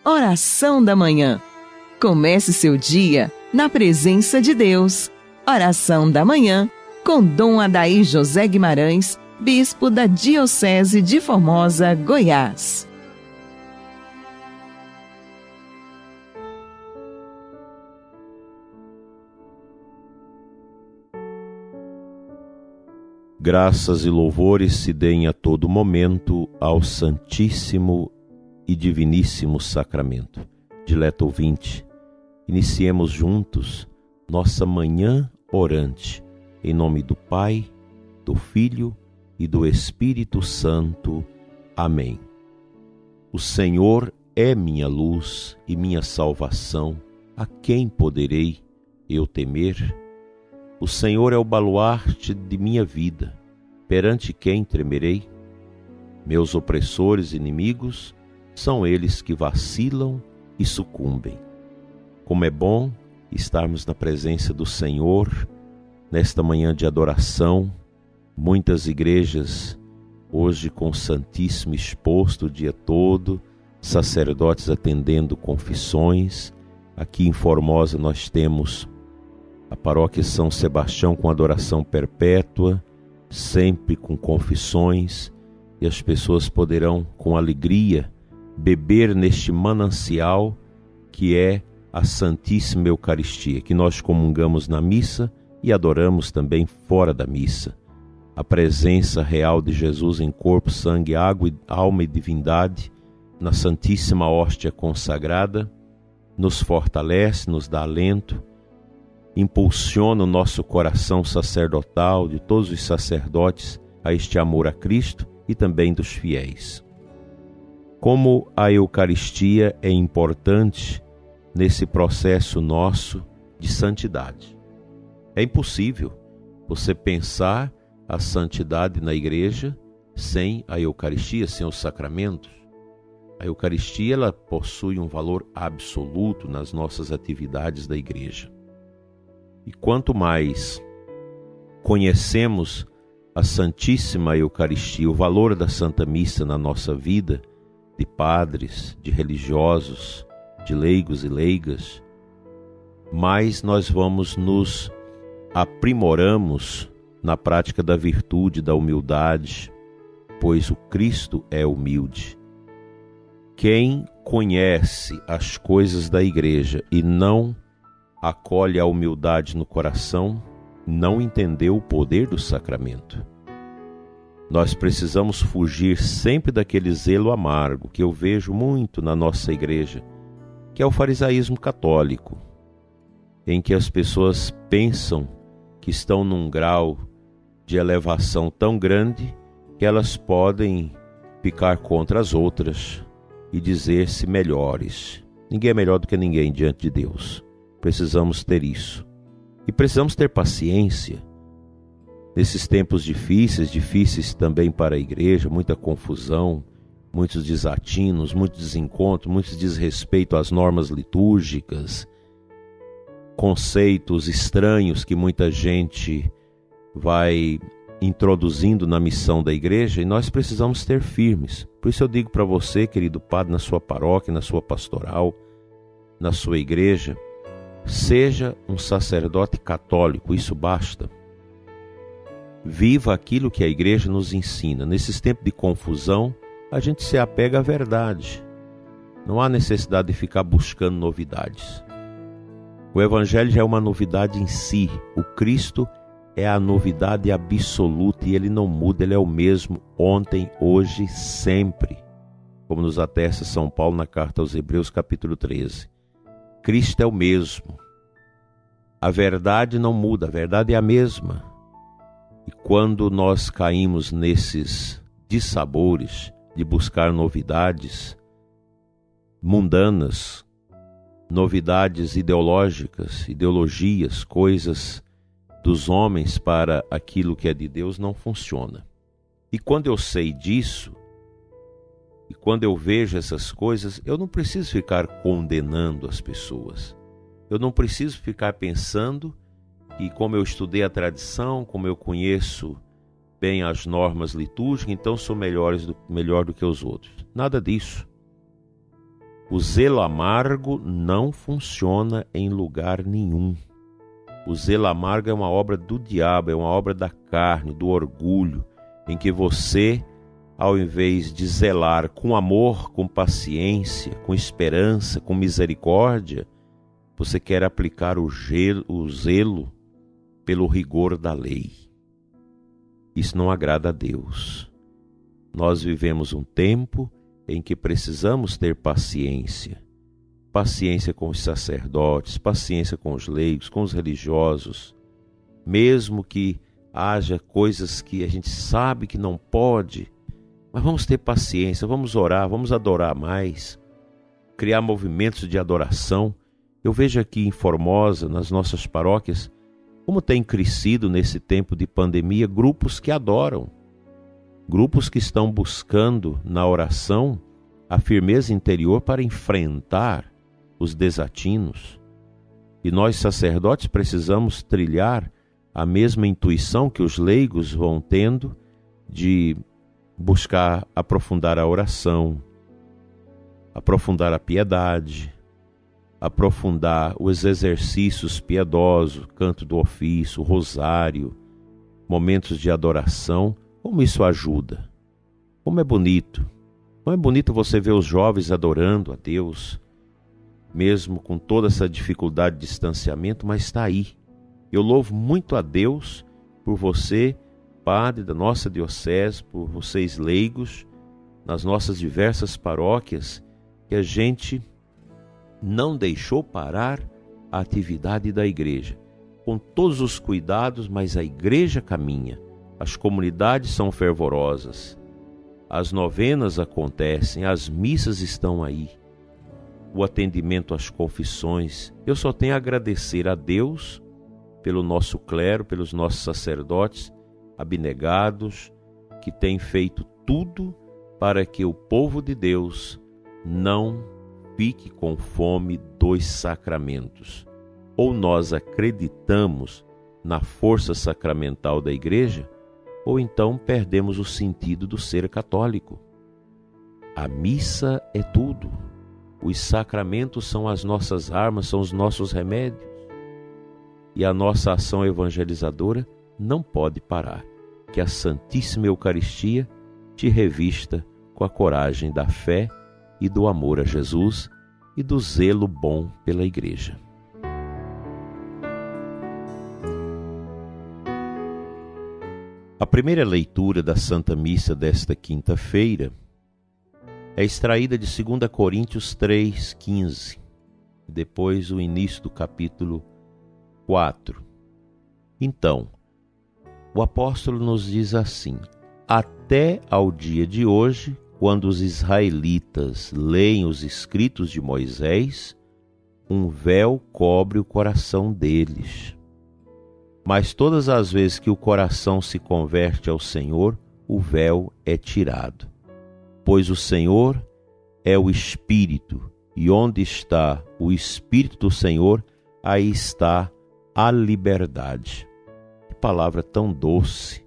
Oração da Manhã. Comece seu dia na presença de Deus. Oração da Manhã com Dom Adair José Guimarães, Bispo da Diocese de Formosa, Goiás. Graças e louvores se deem a todo momento ao Santíssimo e Diviníssimo Sacramento. Dileto ouvinte, iniciemos juntos nossa manhã orante, em nome do Pai, do Filho e do Espírito Santo. Amém. O Senhor é minha luz e minha salvação, a quem poderei eu temer? O Senhor é o baluarte de minha vida, perante quem tremerei? Meus opressores e inimigos são eles que vacilam e sucumbem. Como é bom estarmos na presença do Senhor, nesta manhã de adoração. Muitas igrejas hoje com o Santíssimo exposto o dia todo, sacerdotes atendendo confissões. Aqui em Formosa nós temos a paróquia São Sebastião com adoração perpétua, sempre com confissões, e as pessoas poderão com alegria beber neste manancial que é a Santíssima Eucaristia, que nós comungamos na missa e adoramos também fora da missa. A presença real de Jesus em corpo, sangue, água, alma e divindade na Santíssima Hóstia consagrada nos fortalece, nos dá alento, impulsiona o nosso coração sacerdotal de todos os sacerdotes a este amor a Cristo e também dos fiéis. Como a Eucaristia é importante nesse processo nosso de santidade. É impossível você pensar a santidade na igreja sem a Eucaristia, sem os sacramentos. A Eucaristia ela possui um valor absoluto nas nossas atividades da igreja. E quanto mais conhecemos a Santíssima Eucaristia, o valor da Santa Missa na nossa vida, de padres, de religiosos, de leigos e leigas, mais nós vamos nos aprimoramos na prática da virtude, da humildade, pois o Cristo é humilde. Quem conhece as coisas da igreja e não acolhe a humildade no coração, não entendeu o poder do sacramento. Nós precisamos fugir sempre daquele zelo amargo que eu vejo muito na nossa igreja, que é o farisaísmo católico, em que as pessoas pensam que estão num grau de elevação tão grande que elas podem picar contra as outras e dizer-se melhores. Ninguém é melhor do que ninguém diante de Deus. Precisamos ter isso. E precisamos ter paciência. Nesses tempos difíceis também para a igreja, muita confusão, muitos desatinos, muitos desencontros, muito desrespeito às normas litúrgicas, conceitos estranhos que muita gente vai introduzindo na missão da igreja, e nós precisamos ter firmes. Por isso eu digo para você, querido padre, na sua paróquia, na sua pastoral, na sua igreja, seja um sacerdote católico, isso basta. Viva aquilo que a igreja nos ensina. Nesses tempos de confusão, a gente se apega à verdade. Não há necessidade de ficar buscando novidades. O Evangelho já é uma novidade em si. O Cristo é a novidade absoluta e ele não muda, ele é o mesmo ontem, hoje, sempre. Como nos atesta São Paulo na carta aos Hebreus, capítulo 13. Cristo é o mesmo. A verdade não muda, a verdade é a mesma. E quando nós caímos nesses dissabores de buscar novidades mundanas, novidades ideológicas, ideologias, coisas dos homens para aquilo que é de Deus, não funciona. E quando eu sei disso, e quando eu vejo essas coisas, eu não preciso ficar condenando as pessoas. Eu não preciso ficar pensando que, como eu estudei a tradição, como eu conheço bem as normas litúrgicas, então sou melhor do que os outros. Nada disso. O zelo amargo não funciona em lugar nenhum. O zelo amargo é uma obra do diabo, é uma obra da carne, do orgulho, em que você, ao invés de zelar com amor, com paciência, com esperança, com misericórdia, você quer aplicar o zelo pelo rigor da lei. Isso não agrada a Deus. Nós vivemos um tempo em que precisamos ter paciência. Paciência com os sacerdotes, paciência com os leigos, com os religiosos. Mesmo que haja coisas que a gente sabe que não pode, mas vamos ter paciência, vamos orar, vamos adorar mais, criar movimentos de adoração. Eu vejo aqui em Formosa, nas nossas paróquias, como tem crescido nesse tempo de pandemia grupos que adoram, grupos que estão buscando na oração a firmeza interior para enfrentar os desatinos. E nós, sacerdotes, precisamos trilhar a mesma intuição que os leigos vão tendo de buscar aprofundar a oração, aprofundar a piedade, aprofundar os exercícios piedosos, canto do ofício, rosário, momentos de adoração. Como isso ajuda? Como é bonito! Como é bonito você ver os jovens adorando a Deus, mesmo com toda essa dificuldade de distanciamento, mas está aí. Eu louvo muito a Deus por você, padre da nossa diocese, por vocês leigos, nas nossas diversas paróquias, que a gente não deixou parar a atividade da igreja. Com todos os cuidados, mas a igreja caminha. As comunidades são fervorosas. As novenas acontecem, as missas estão aí. O atendimento às confissões. Eu só tenho a agradecer a Deus pelo nosso clero, pelos nossos sacerdotes abnegados, que têm feito tudo para que o povo de Deus não fique com fome dos sacramentos. Ou nós acreditamos na força sacramental da igreja, ou então perdemos o sentido do ser católico. A missa é tudo. Os sacramentos são as nossas armas, são os nossos remédios. E a nossa ação evangelizadora não pode parar. Que a Santíssima Eucaristia te revista com a coragem da fé e do amor a Jesus e do zelo bom pela Igreja. A primeira leitura da Santa Missa desta quinta-feira é extraída de 2 Coríntios 3,15, depois o início do capítulo 4. Então, o apóstolo nos diz assim: até ao dia de hoje, quando os israelitas leem os escritos de Moisés, um véu cobre o coração deles. Mas todas as vezes que o coração se converte ao Senhor, o véu é tirado. Pois o Senhor é o Espírito, e onde está o Espírito do Senhor, aí está a liberdade. Que palavra tão doce,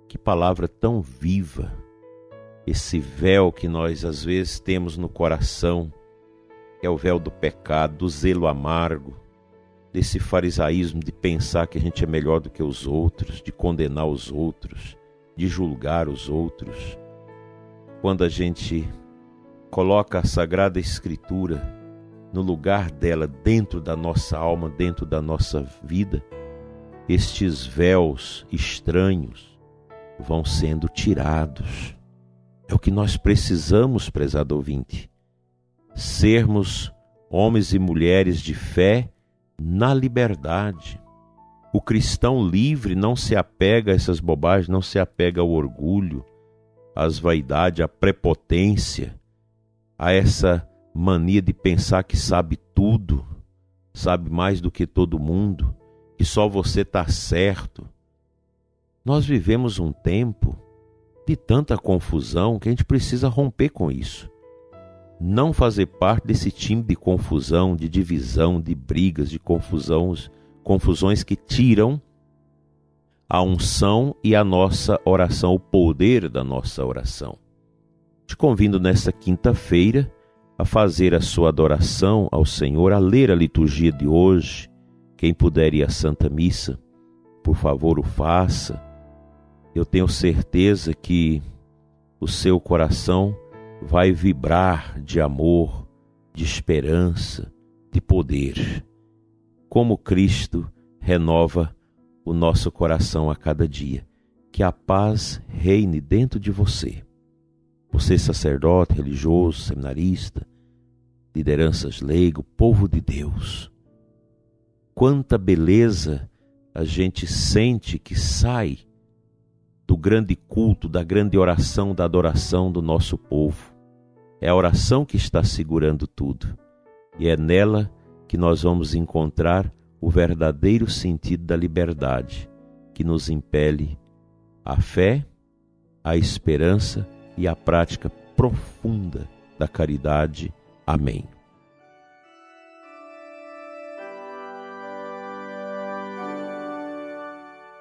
que palavra tão viva. Esse véu que nós às vezes temos no coração, é o véu do pecado, do zelo amargo, desse farisaísmo de pensar que a gente é melhor do que os outros, de condenar os outros, de julgar os outros. Quando a gente coloca a Sagrada Escritura no lugar dela, dentro da nossa alma, dentro da nossa vida, estes véus estranhos vão sendo tirados. É o que nós precisamos, prezado ouvinte, sermos homens e mulheres de fé na liberdade. O cristão livre não se apega a essas bobagens, não se apega ao orgulho, às vaidades, à prepotência, a essa mania de pensar que sabe tudo, sabe mais do que todo mundo, que só você está certo. Nós vivemos um tempo de tanta confusão que a gente precisa romper com isso. Não fazer parte desse time de confusão, de divisão, de brigas, de confusões que tiram a unção e a nossa oração, o poder da nossa oração. Te convido nesta quinta-feira a fazer a sua adoração ao Senhor, a ler a liturgia de hoje. Quem puder ir à Santa Missa, por favor, o faça. Eu tenho certeza que o seu coração vai vibrar de amor, de esperança, de poder. Como Cristo renova o nosso coração a cada dia. Que a paz reine dentro de você. Você, sacerdote, religioso, seminarista, lideranças leigo, povo de Deus. Quanta beleza a gente sente que sai do grande culto, da grande oração, da adoração do nosso povo. É a oração que está segurando tudo. E é nela que nós vamos encontrar o verdadeiro sentido da liberdade, que nos impele a fé, a esperança e a prática profunda da caridade. Amém.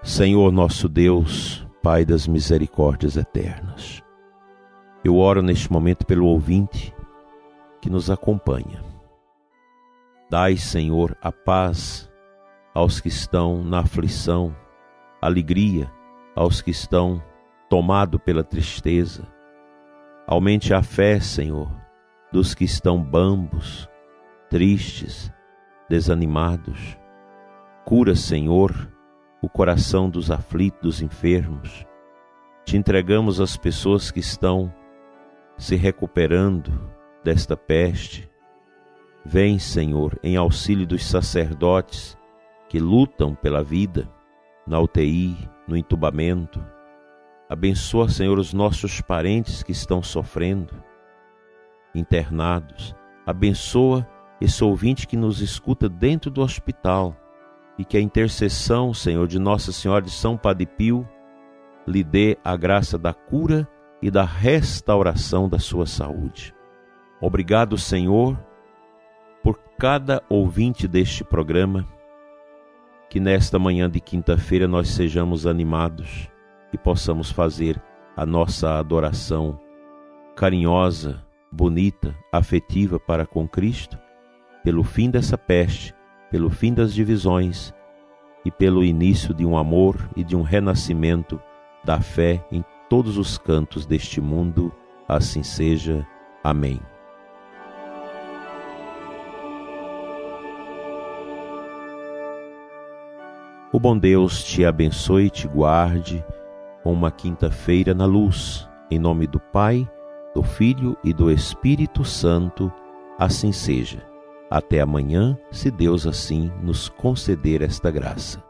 Senhor nosso Deus, Pai das misericórdias eternas, eu oro neste momento pelo ouvinte que nos acompanha. Dai, Senhor, a paz aos que estão na aflição, alegria aos que estão tomados pela tristeza. Aumente a fé, Senhor, dos que estão bambos, tristes, desanimados. Cura, Senhor, o coração dos aflitos, dos enfermos. Te entregamos as pessoas que estão se recuperando desta peste. Vem, Senhor, em auxílio dos sacerdotes que lutam pela vida, na UTI, no entubamento. Abençoa, Senhor, os nossos parentes que estão sofrendo, internados. Abençoa esse ouvinte que nos escuta dentro do hospital e que a intercessão, Senhor, de Nossa Senhora de São Padre Pio lhe dê a graça da cura e da restauração da sua saúde. Obrigado, Senhor, por cada ouvinte deste programa, que nesta manhã de quinta-feira nós sejamos animados e possamos fazer a nossa adoração carinhosa, bonita, afetiva para com Cristo, pelo fim dessa peste, pelo fim das divisões e pelo início de um amor e de um renascimento da fé em todos os cantos deste mundo. Assim seja. Amém. O bom Deus te abençoe e te guarde com uma quinta-feira na luz. Em nome do Pai, do Filho e do Espírito Santo. Assim seja. Até amanhã, se Deus assim nos conceder esta graça.